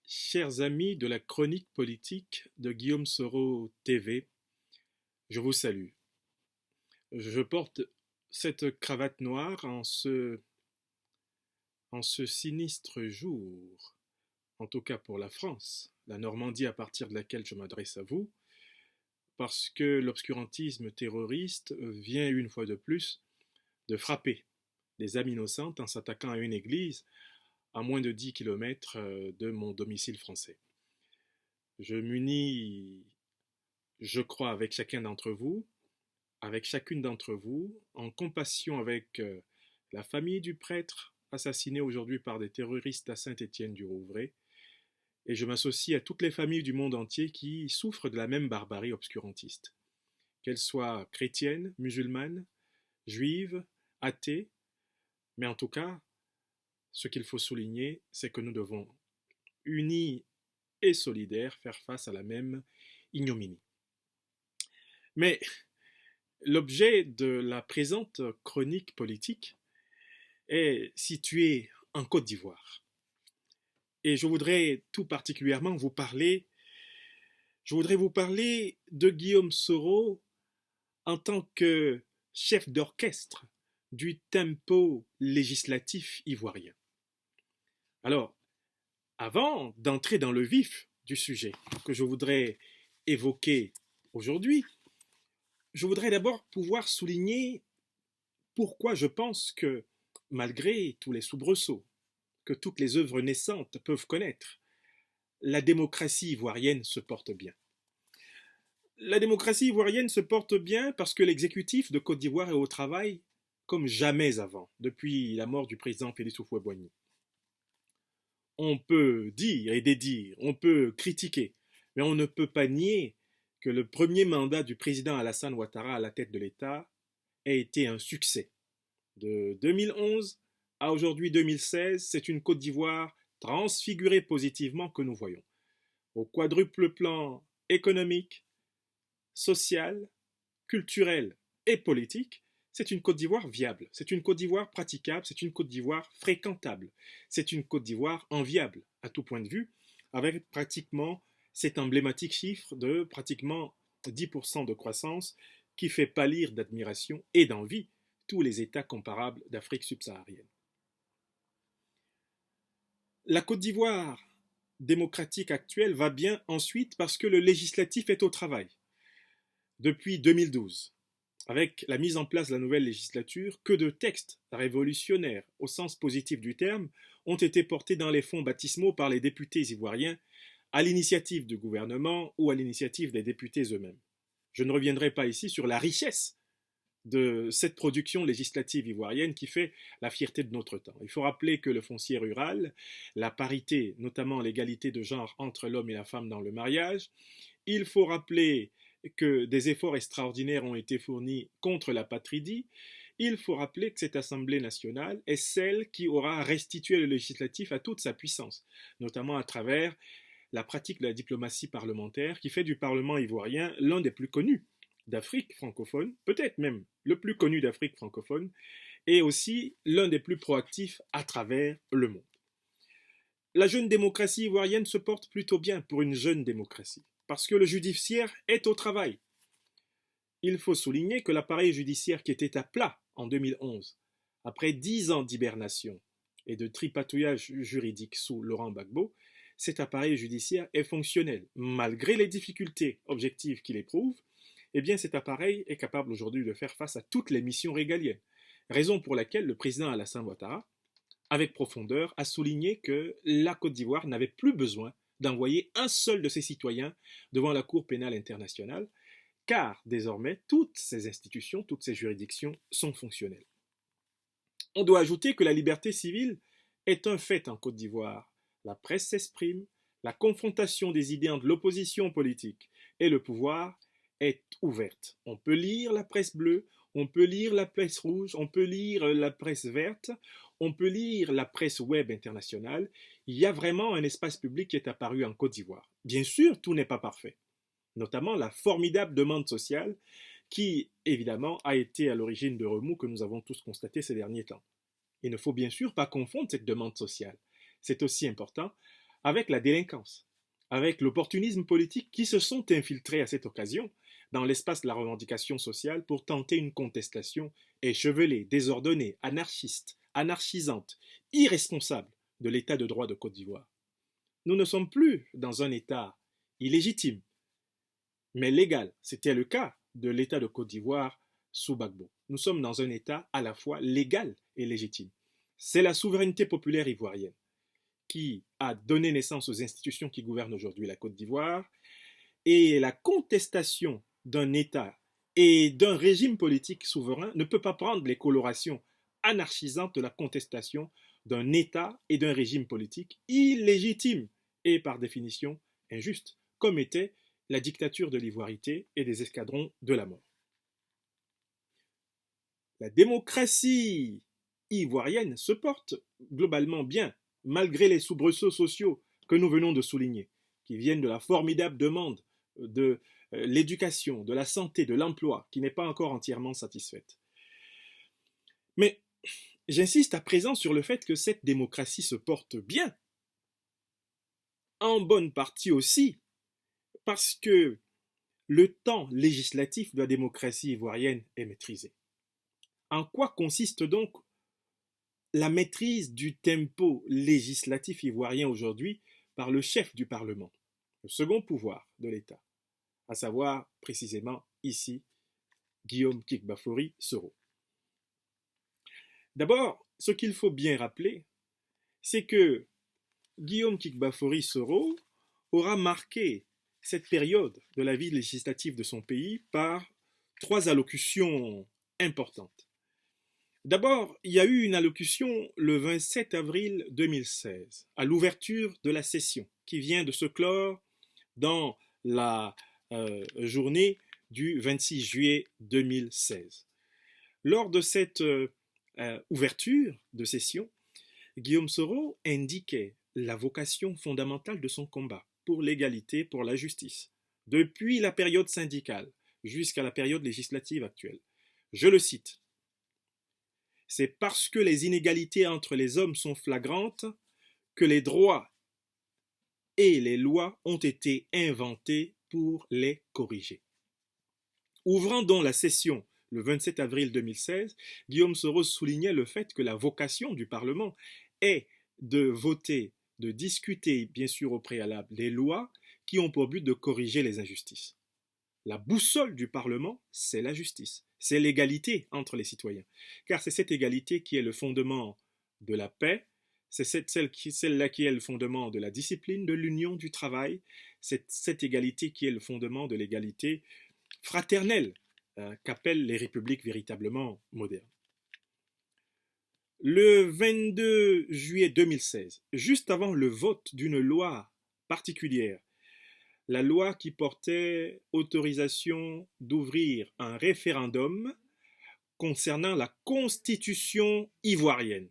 Chers amis de la chronique politique de Guillaume Soro TV, je vous salue. Je porte cette cravate noire en ce sinistre jour, en tout cas pour la France, la Normandie à partir de laquelle je m'adresse à vous, parce que l'obscurantisme terroriste vient une fois de plus de frapper des âmes innocentes en s'attaquant à une église à moins de 10 kilomètres de mon domicile français. Je m'unis, je crois, avec chacun d'entre vous, avec chacune d'entre vous, en compassion avec la famille du prêtre assassiné aujourd'hui par des terroristes à Saint-Étienne-du-Rouvray, et je m'associe à toutes les familles du monde entier qui souffrent de la même barbarie obscurantiste, qu'elles soient chrétiennes, musulmanes, juives, athées, mais en tout cas, ce qu'il faut souligner, c'est que nous devons, unis et solidaires, faire face à la même ignominie. Mais l'objet de la présente chronique politique est situé en Côte d'Ivoire. Et je voudrais tout particulièrement vous parler de Guillaume Soro en tant que chef d'orchestre du tempo législatif ivoirien. Alors, avant d'entrer dans le vif du sujet que je voudrais évoquer aujourd'hui, je voudrais d'abord pouvoir souligner pourquoi je pense que, malgré tous les soubresauts que toutes les œuvres naissantes peuvent connaître, la démocratie ivoirienne se porte bien. La démocratie ivoirienne se porte bien parce que l'exécutif de Côte d'Ivoire est au travail comme jamais avant, depuis la mort du président Félix Houphouët-Boigny. On peut dire et dédire, on peut critiquer, mais on ne peut pas nier que le premier mandat du président Alassane Ouattara à la tête de l'État a été un succès. De 2011 à aujourd'hui 2016, c'est une Côte d'Ivoire transfigurée positivement que nous voyons. Au quadruple plan économique, social, culturel et politique, c'est une Côte d'Ivoire viable, c'est une Côte d'Ivoire praticable, c'est une Côte d'Ivoire fréquentable, c'est une Côte d'Ivoire enviable à tout point de vue, avec pratiquement cet emblématique chiffre de pratiquement 10% de croissance qui fait pâlir d'admiration et d'envie tous les États comparables d'Afrique subsaharienne. La Côte d'Ivoire démocratique actuelle va bien ensuite parce que le législatif est au travail. Depuis 2012, avec la mise en place de la nouvelle législature, que de textes révolutionnaires, au sens positif du terme, ont été portés dans les fonds baptismaux par les députés ivoiriens, à l'initiative du gouvernement ou à l'initiative des députés eux-mêmes. Je ne reviendrai pas ici sur la richesse de cette production législative ivoirienne qui fait la fierté de notre temps. Il faut rappeler que le foncier rural, la parité, notamment l'égalité de genre entre l'homme et la femme dans le mariage, il faut rappeler que des efforts extraordinaires ont été fournis contre la patridie, il faut rappeler que cette Assemblée nationale est celle qui aura restitué le législatif à toute sa puissance, notamment à travers la pratique de la diplomatie parlementaire qui fait du Parlement ivoirien l'un des plus connus d'Afrique francophone, peut-être même le plus connu d'Afrique francophone, et aussi l'un des plus proactifs à travers le monde. La jeune démocratie ivoirienne se porte plutôt bien pour une jeune démocratie, parce que le judiciaire est au travail. Il faut souligner que l'appareil judiciaire qui était à plat en 2011, après 10 ans d'hibernation et de tripatouillage juridique sous Laurent Gbagbo, cet appareil judiciaire est fonctionnel. Malgré les difficultés objectives qu'il éprouve, eh bien cet appareil est capable aujourd'hui de faire face à toutes les missions régaliennes. Raison pour laquelle le président Alassane Ouattara, avec profondeur, a souligné que la Côte d'Ivoire n'avait plus besoin d'envoyer un seul de ses citoyens devant la Cour pénale internationale, car désormais toutes ces institutions, toutes ces juridictions sont fonctionnelles. On doit ajouter que la liberté civile est un fait en Côte d'Ivoire. La presse s'exprime, la confrontation des idées entre l'opposition politique et le pouvoir est ouverte. On peut lire la presse bleue, on peut lire la presse rouge, on peut lire la presse verte, on peut lire la presse web internationale. Il y a vraiment un espace public qui est apparu en Côte d'Ivoire. Bien sûr, tout n'est pas parfait, notamment la formidable demande sociale qui, évidemment, a été à l'origine de remous que nous avons tous constatés ces derniers temps. Il ne faut bien sûr pas confondre cette demande sociale. C'est aussi important avec la délinquance, avec l'opportunisme politique qui se sont infiltrés à cette occasion dans l'espace de la revendication sociale pour tenter une contestation échevelée, désordonnée, anarchiste, anarchisante, irresponsable de l'état de droit de Côte d'Ivoire. Nous ne sommes plus dans un état illégitime, mais légal. C'était le cas de l'état de Côte d'Ivoire sous Gbagbo. Nous sommes dans un état à la fois légal et légitime. C'est la souveraineté populaire ivoirienne qui a donné naissance aux institutions qui gouvernent aujourd'hui la Côte d'Ivoire, et la contestation d'un État et d'un régime politique souverain ne peut pas prendre les colorations anarchisantes de la contestation d'un État et d'un régime politique illégitime et par définition injuste, comme était la dictature de l'ivoirité et des escadrons de la mort. La démocratie ivoirienne se porte globalement bien, malgré les soubresauts sociaux que nous venons de souligner, qui viennent de la formidable demande de l'éducation, de la santé, de l'emploi, qui n'est pas encore entièrement satisfaite. Mais j'insiste à présent sur le fait que cette démocratie se porte bien, en bonne partie aussi, parce que le temps législatif de la démocratie ivoirienne est maîtrisé. En quoi consiste donc la maîtrise du tempo législatif ivoirien aujourd'hui par le chef du Parlement, le second pouvoir de l'État, à savoir précisément ici Guillaume Kikbafori Soro. D'abord, ce qu'il faut bien rappeler, c'est que Guillaume Kikbafori Soro aura marqué cette période de la vie législative de son pays par 3 allocutions importantes. D'abord, il y a eu une allocution le 27 avril 2016, à l'ouverture de la session, qui vient de se clore dans la journée du 26 juillet 2016. Lors de cette ouverture de session, Guillaume Soro indiquait la vocation fondamentale de son combat pour l'égalité, pour la justice, depuis la période syndicale jusqu'à la période législative actuelle. Je le cite. C'est parce que les inégalités entre les hommes sont flagrantes que les droits et les lois ont été inventés pour les corriger. Ouvrant donc la session le 27 avril 2016, Guillaume Soro soulignait le fait que la vocation du Parlement est de voter, de discuter, bien sûr au préalable, des lois qui ont pour but de corriger les injustices. La boussole du Parlement, c'est la justice, c'est l'égalité entre les citoyens, car c'est cette égalité qui est le fondement de la paix, c'est celle-là qui est le fondement de la discipline, de l'union, du travail, c'est cette égalité qui est le fondement de l'égalité fraternelle qu'appellent les républiques véritablement modernes. Le 22 juillet 2016, juste avant le vote d'une loi particulière, la loi qui portait autorisation d'ouvrir un référendum concernant la constitution ivoirienne.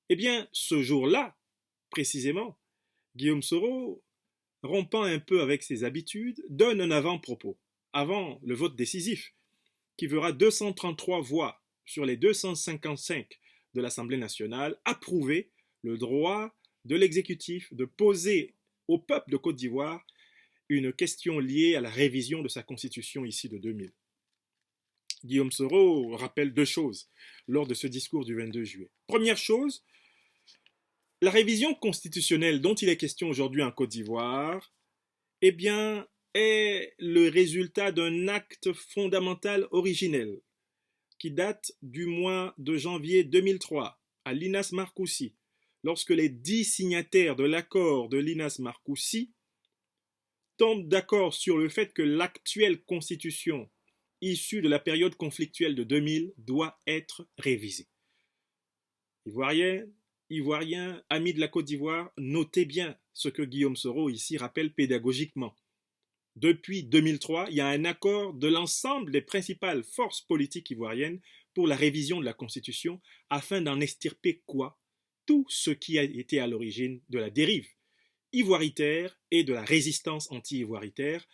Eh bien, ce jour-là, précisément, Guillaume Soro, rompant un peu avec ses habitudes, donne un avant-propos, avant le vote décisif, qui verra 233 voix sur les 255 de l'Assemblée nationale approuver le droit de l'exécutif de poser au peuple de Côte d'Ivoire une question liée à la révision de sa constitution ici de 2000. Guillaume Soro rappelle 2 choses lors de ce discours du 22 juillet. Première chose, la révision constitutionnelle dont il est question aujourd'hui en Côte d'Ivoire, eh bien, est le résultat d'un acte fondamental originel qui date du mois de janvier 2003 à Linas Marcoussis, lorsque les 10 signataires de l'accord de Linas Marcoussis tombent d'accord sur le fait que l'actuelle constitution issue de la période conflictuelle de 2000 doit être révisée. Ivoiriens, amis de la Côte d'Ivoire, notez bien ce que Guillaume Soro ici rappelle pédagogiquement. Depuis 2003, il y a un accord de l'ensemble des principales forces politiques ivoiriennes pour la révision de la Constitution afin d'en extirper quoi? Tout ce qui a été à l'origine de la dérive ivoiritaire et de la résistance anti-ivoiritaire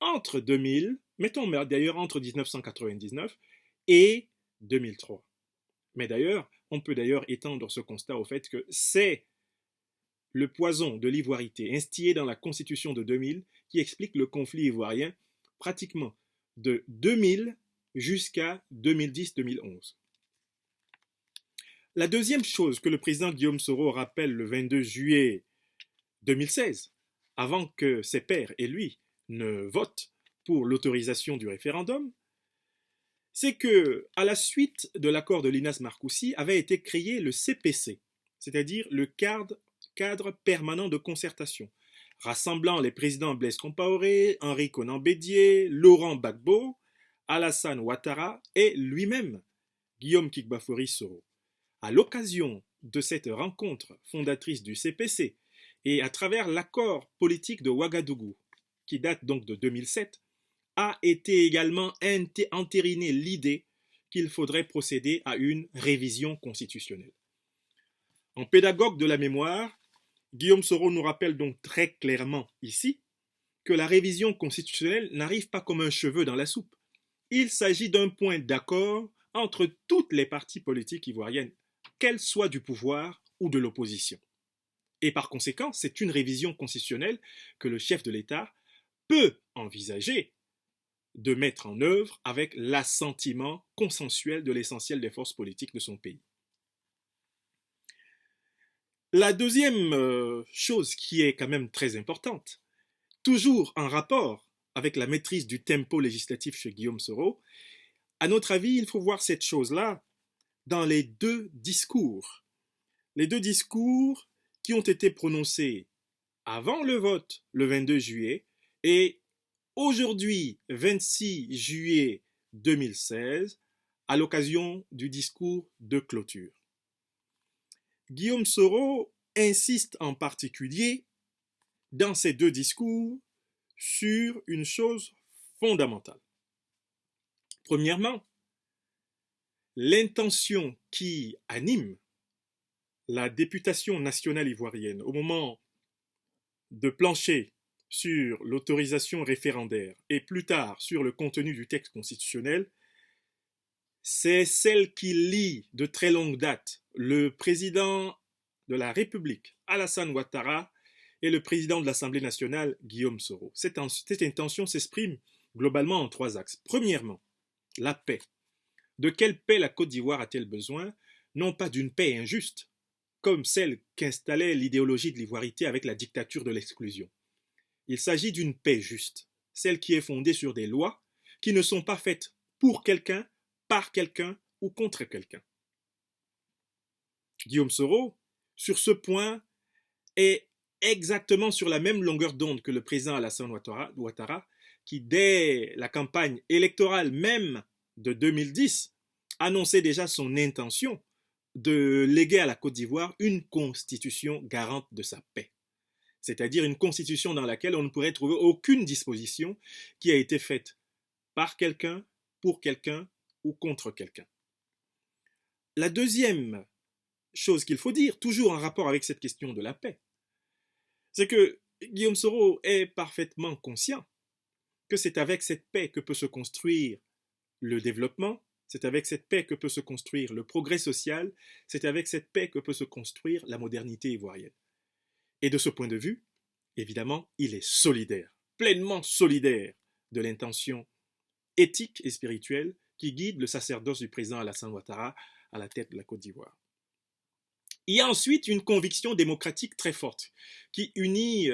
entre 2000, mettons d'ailleurs entre 1999 et 2003. Mais d'ailleurs, on peut d'ailleurs étendre ce constat au fait que c'est le poison de l'ivoirité instillé dans la Constitution de 2000 qui explique le conflit ivoirien pratiquement de 2000 jusqu'à 2010-2011. La deuxième chose que le président Guillaume Soro rappelle le 22 juillet 2016, avant que ses pairs et lui ne votent pour l'autorisation du référendum, c'est que, à la suite de l'accord de Linas Marcoussis, avait été créé le CPC, c'est-à-dire le cadre permanent de concertation, rassemblant les présidents Blaise Compaoré, Henri Konan Bédié, Laurent Gbagbo, Alassane Ouattara et lui-même, Guillaume Kigbafori Soro. À l'occasion de cette rencontre fondatrice du CPC et à travers l'accord politique de Ouagadougou, qui date donc de 2007, a été également entérinée l'idée qu'il faudrait procéder à une révision constitutionnelle. En pédagogue de la mémoire, Guillaume Soro nous rappelle donc très clairement ici que la révision constitutionnelle n'arrive pas comme un cheveu dans la soupe. Il s'agit d'un point d'accord entre toutes les parties politiques ivoiriennes, qu'elles soient du pouvoir ou de l'opposition. Et par conséquent, c'est une révision constitutionnelle que le chef de l'État peut envisager de mettre en œuvre avec l'assentiment consensuel de l'essentiel des forces politiques de son pays. La deuxième chose qui est quand même très importante, toujours en rapport avec la maîtrise du tempo législatif chez Guillaume Soro, à notre avis, il faut voir cette chose-là dans les deux discours. Les deux discours qui ont été prononcés avant le vote, le 22 juillet, et aujourd'hui, 26 juillet 2016, à l'occasion du discours de clôture. Guillaume Soro insiste en particulier dans ces deux discours sur une chose fondamentale. Premièrement, l'intention qui anime la députation nationale ivoirienne au moment de plancher sur l'autorisation référendaire et plus tard sur le contenu du texte constitutionnel, c'est celle qui lie de très longue date le président de la République, Alassane Ouattara, et le président de l'Assemblée nationale, Guillaume Soro. Cette intention s'exprime globalement en trois axes. Premièrement, la paix. De quelle paix la Côte d'Ivoire a-t-elle besoin? Non pas d'une paix injuste, comme celle qu'installait l'idéologie de l'ivoirité avec la dictature de l'exclusion. Il s'agit d'une paix juste, celle qui est fondée sur des lois qui ne sont pas faites pour quelqu'un, par quelqu'un ou contre quelqu'un. Guillaume Soro, sur ce point, est exactement sur la même longueur d'onde que le président Alassane Ouattara, qui dès la campagne électorale même de 2010 annonçait déjà son intention de léguer à la Côte d'Ivoire une constitution garante de sa paix. C'est-à-dire une constitution dans laquelle on ne pourrait trouver aucune disposition qui a été faite par quelqu'un, pour quelqu'un ou contre quelqu'un. La deuxième chose qu'il faut dire, toujours en rapport avec cette question de la paix, c'est que Guillaume Soro est parfaitement conscient que c'est avec cette paix que peut se construire le développement, c'est avec cette paix que peut se construire le progrès social, c'est avec cette paix que peut se construire la modernité ivoirienne. Et de ce point de vue, évidemment, il est solidaire, pleinement solidaire de l'intention éthique et spirituelle qui guide le sacerdoce du président Alassane Ouattara à la tête de la Côte d'Ivoire. Il y a ensuite une conviction démocratique très forte qui unit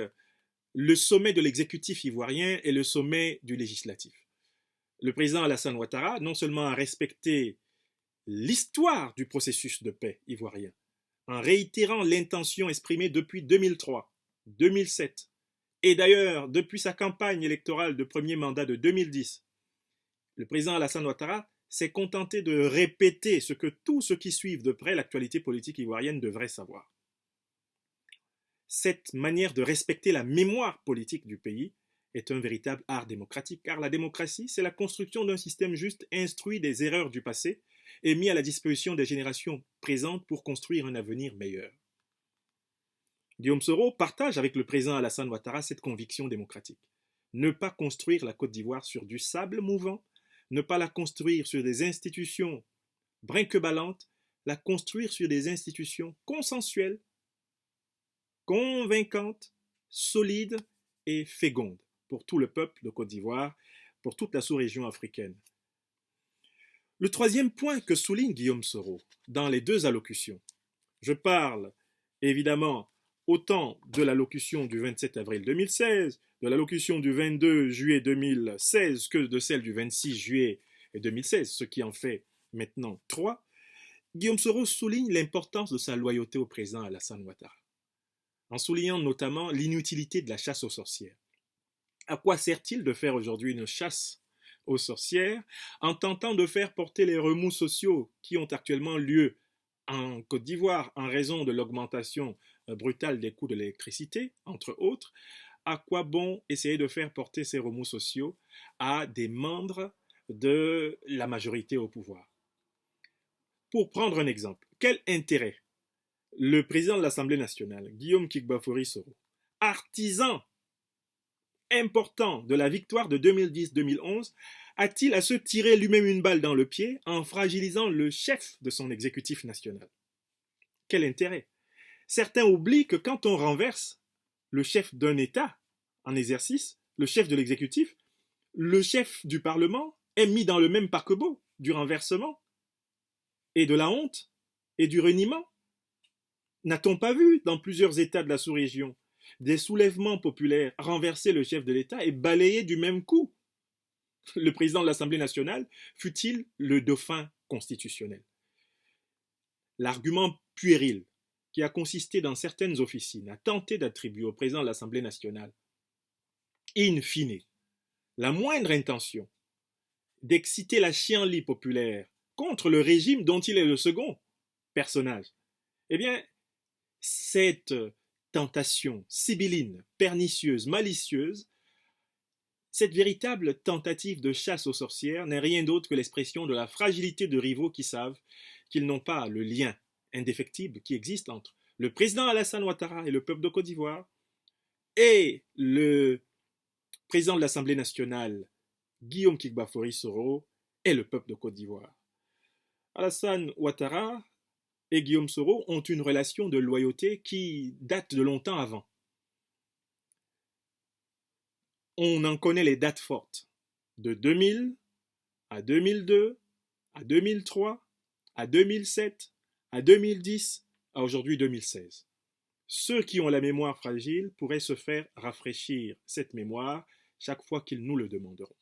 le sommet de l'exécutif ivoirien et le sommet du législatif. Le président Alassane Ouattara non seulement a respecté l'histoire du processus de paix ivoirien, en réitérant l'intention exprimée depuis 2003, 2007, et d'ailleurs depuis sa campagne électorale de premier mandat de 2010, le président Alassane Ouattara s'est contenté de répéter ce que tous ceux qui suivent de près l'actualité politique ivoirienne devraient savoir. Cette manière de respecter la mémoire politique du pays est un véritable art démocratique, car la démocratie, c'est la construction d'un système juste instruit des erreurs du passé et mis à la disposition des générations présentes pour construire un avenir meilleur. Guillaume Soro partage avec le président Alassane Ouattara cette conviction démocratique. Ne pas construire la Côte d'Ivoire sur du sable mouvant, ne pas la construire sur des institutions brinque-ballantes, la construire sur des institutions consensuelles convaincante, solide et féconde pour tout le peuple de Côte d'Ivoire, pour toute la sous-région africaine. Le troisième point que souligne Guillaume Soro dans les deux allocutions, je parle évidemment autant de l'allocution du 27 avril 2016, de l'allocution du 22 juillet 2016 que de celle du 26 juillet 2016, ce qui en fait maintenant 3, Guillaume Soro souligne l'importance de sa loyauté au président Alassane Ouattara, en soulignant notamment l'inutilité de la chasse aux sorcières. À quoi sert-il de faire aujourd'hui une chasse aux sorcières en tentant de faire porter les remous sociaux qui ont actuellement lieu en Côte d'Ivoire en raison de l'augmentation brutale des coûts de l'électricité, entre autres? À quoi bon essayer de faire porter ces remous sociaux à des membres de la majorité au pouvoir? Pour prendre un exemple, quel intérêt le président de l'Assemblée nationale, Guillaume Kigbafori-Soro, artisan important de la victoire de 2010-2011, a-t-il à se tirer lui-même une balle dans le pied en fragilisant le chef de son exécutif national? Quel intérêt? Certains oublient que quand on renverse le chef d'un État en exercice, le chef de l'exécutif, le chef du Parlement est mis dans le même paquebot du renversement et de la honte et du reniement. N'a-t-on pas vu dans plusieurs États de la sous-région des soulèvements populaires renverser le chef de l'État et balayer du même coup le président de l'Assemblée nationale, fût-il le dauphin constitutionnel? L'argument puéril qui a consisté dans certaines officines à tenter d'attribuer au président de l'Assemblée nationale, in fine, la moindre intention d'exciter la chienlit populaire contre le régime dont il est le second personnage, eh bien, cette tentation sibylline, pernicieuse, malicieuse, cette véritable tentative de chasse aux sorcières n'est rien d'autre que l'expression de la fragilité de rivaux qui savent qu'ils n'ont pas le lien indéfectible qui existe entre le président Alassane Ouattara et le peuple de Côte d'Ivoire et le président de l'Assemblée nationale, Guillaume Kigbafori-Soro, et le peuple de Côte d'Ivoire. Alassane Ouattara et Guillaume Soro ont une relation de loyauté qui date de longtemps avant. On en connaît les dates fortes, de 2000 à 2002, à 2003, à 2007, à 2010, à aujourd'hui 2016. Ceux qui ont la mémoire fragile pourraient se faire rafraîchir cette mémoire chaque fois qu'ils nous le demanderont.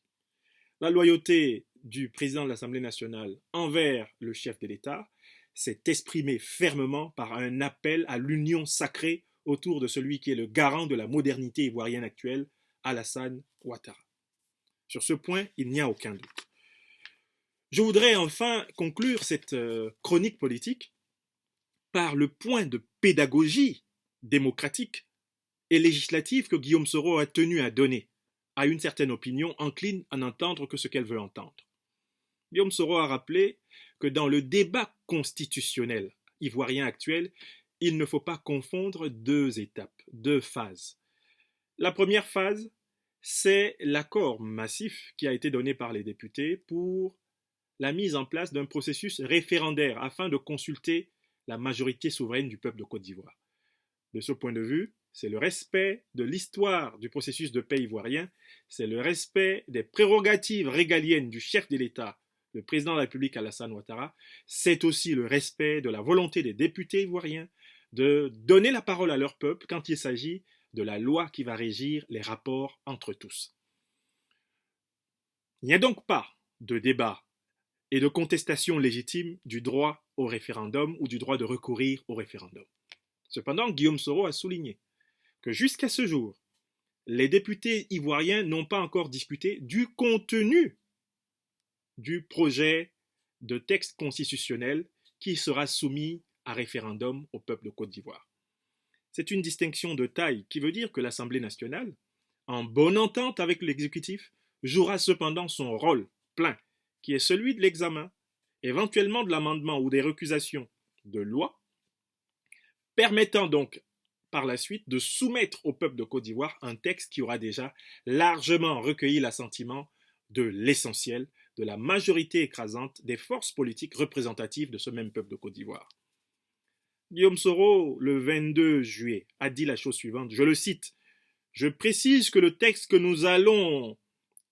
La loyauté du président de l'Assemblée nationale envers le chef de l'État s'est exprimée fermement par un appel à l'union sacrée autour de celui qui est le garant de la modernité ivoirienne actuelle, Alassane Ouattara. Sur ce point, il n'y a aucun doute. Je voudrais enfin conclure cette chronique politique par le point de pédagogie démocratique et législative que Guillaume Soro a tenu à donner à une certaine opinion encline à n'entendre que ce qu'elle veut entendre. Guillaume Soro a rappelé que dans le débat constitutionnel ivoirien actuel, il ne faut pas confondre deux étapes, deux phases. La première phase, c'est l'accord massif qui a été donné par les députés pour la mise en place d'un processus référendaire afin de consulter la majorité souveraine du peuple de Côte d'Ivoire. De ce point de vue, c'est le respect de l'histoire du processus de paix ivoirien, c'est le respect des prérogatives régaliennes du chef de l'État, le président de la République Alassane Ouattara, c'est aussi le respect de la volonté des députés ivoiriens de donner la parole à leur peuple quand il s'agit de la loi qui va régir les rapports entre tous. Il n'y a donc pas de débat et de contestation légitime du droit au référendum ou du droit de recourir au référendum. Cependant, Guillaume Soro a souligné que jusqu'à ce jour, les députés ivoiriens n'ont pas encore discuté du contenu du projet de texte constitutionnel qui sera soumis à référendum au peuple de Côte d'Ivoire. C'est une distinction de taille qui veut dire que l'Assemblée nationale, en bonne entente avec l'exécutif, jouera cependant son rôle plein, qui est celui de l'examen, éventuellement de l'amendement ou des récusations de loi, permettant donc par la suite de soumettre au peuple de Côte d'Ivoire un texte qui aura déjà largement recueilli l'assentiment de l'essentiel, de la majorité écrasante des forces politiques représentatives de ce même peuple de Côte d'Ivoire. Guillaume Soro, le 22 juillet, a dit la chose suivante, je le cite, « Je précise que le texte que nous allons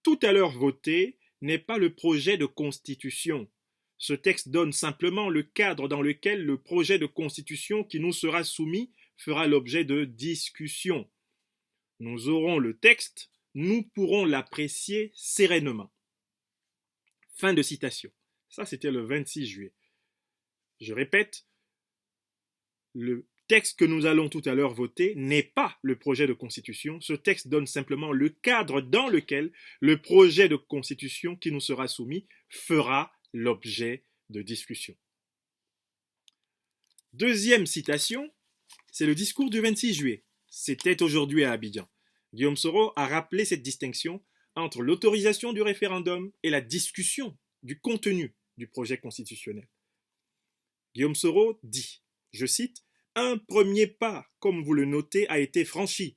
tout à l'heure voter n'est pas le projet de constitution. Ce texte donne simplement le cadre dans lequel le projet de constitution qui nous sera soumis fera l'objet de discussion. Nous aurons le texte, nous pourrons l'apprécier sereinement. » Fin de citation. Ça, c'était le 26 juillet. Je répète, le texte que nous allons tout à l'heure voter n'est pas le projet de constitution. Ce texte donne simplement le cadre dans lequel le projet de constitution qui nous sera soumis fera l'objet de discussion. Deuxième citation, c'est le discours du 26 juillet. C'était aujourd'hui à Abidjan. Guillaume Soro a rappelé cette distinction entre l'autorisation du référendum et la discussion du contenu du projet constitutionnel. Guillaume Soro dit, je cite, « Un premier pas, comme vous le notez, a été franchi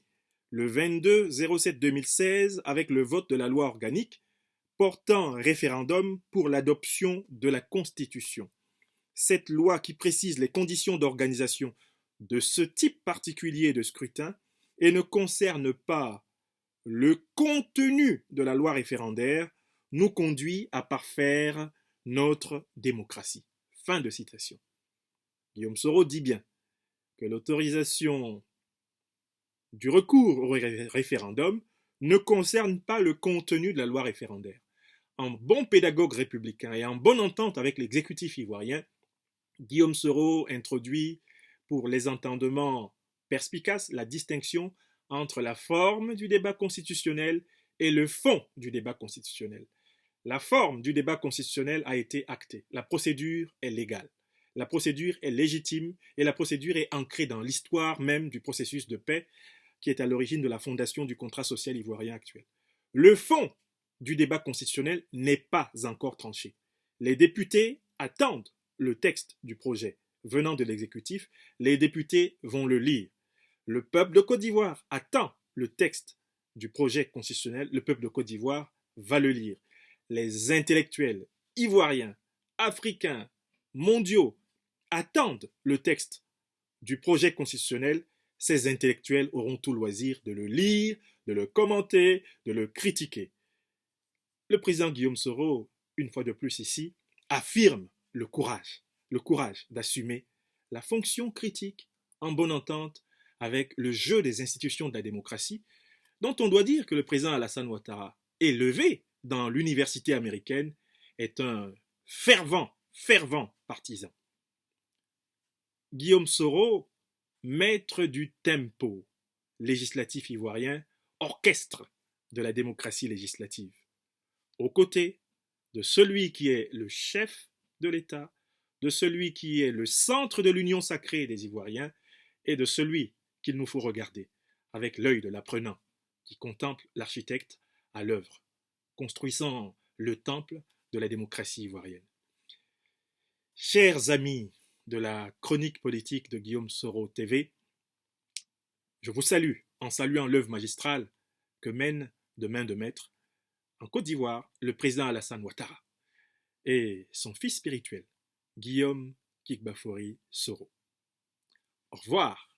le 22/07/2016 avec le vote de la loi organique portant référendum pour l'adoption de la Constitution. Cette loi qui précise les conditions d'organisation de ce type particulier de scrutin et ne concerne pas le contenu de la loi référendaire nous conduit à parfaire notre démocratie. » Fin de citation. Guillaume Soro dit bien que l'autorisation du recours au référendum ne concerne pas le contenu de la loi référendaire. En bon pédagogue républicain et en bonne entente avec l'exécutif ivoirien, Guillaume Soro introduit pour les entendements perspicaces la distinction entre la forme du débat constitutionnel et le fond du débat constitutionnel. La forme du débat constitutionnel a été actée. La procédure est légale. La procédure est légitime et la procédure est ancrée dans l'histoire même du processus de paix qui est à l'origine de la fondation du contrat social ivoirien actuel. Le fond du débat constitutionnel n'est pas encore tranché. Les députés attendent le texte du projet venant de l'exécutif. Les députés vont le lire. Le peuple de Côte d'Ivoire attend le texte du projet constitutionnel. Le peuple de Côte d'Ivoire va le lire. Les intellectuels ivoiriens, africains, mondiaux attendent le texte du projet constitutionnel. Ces intellectuels auront tout loisir de le lire, de le commenter, de le critiquer. Le président Guillaume Soro, une fois de plus ici, affirme le courage d'assumer la fonction critique en bonne entente avec le jeu des institutions de la démocratie, dont on doit dire que le président Alassane Ouattara, élevé dans l'université américaine, est un fervent partisan. Guillaume Soro, maître du tempo législatif ivoirien, orchestre de la démocratie législative, aux côtés de celui qui est le chef de l'État, de celui qui est le centre de l'union sacrée des Ivoiriens et de celui qu'il nous faut regarder avec l'œil de l'apprenant qui contemple l'architecte à l'œuvre, construisant le temple de la démocratie ivoirienne. Chers amis de la chronique politique de Guillaume Soro TV, je vous salue en saluant l'œuvre magistrale que mène de main de maître en Côte d'Ivoire le président Alassane Ouattara et son fils spirituel, Guillaume Kikbafori Soro. Au revoir.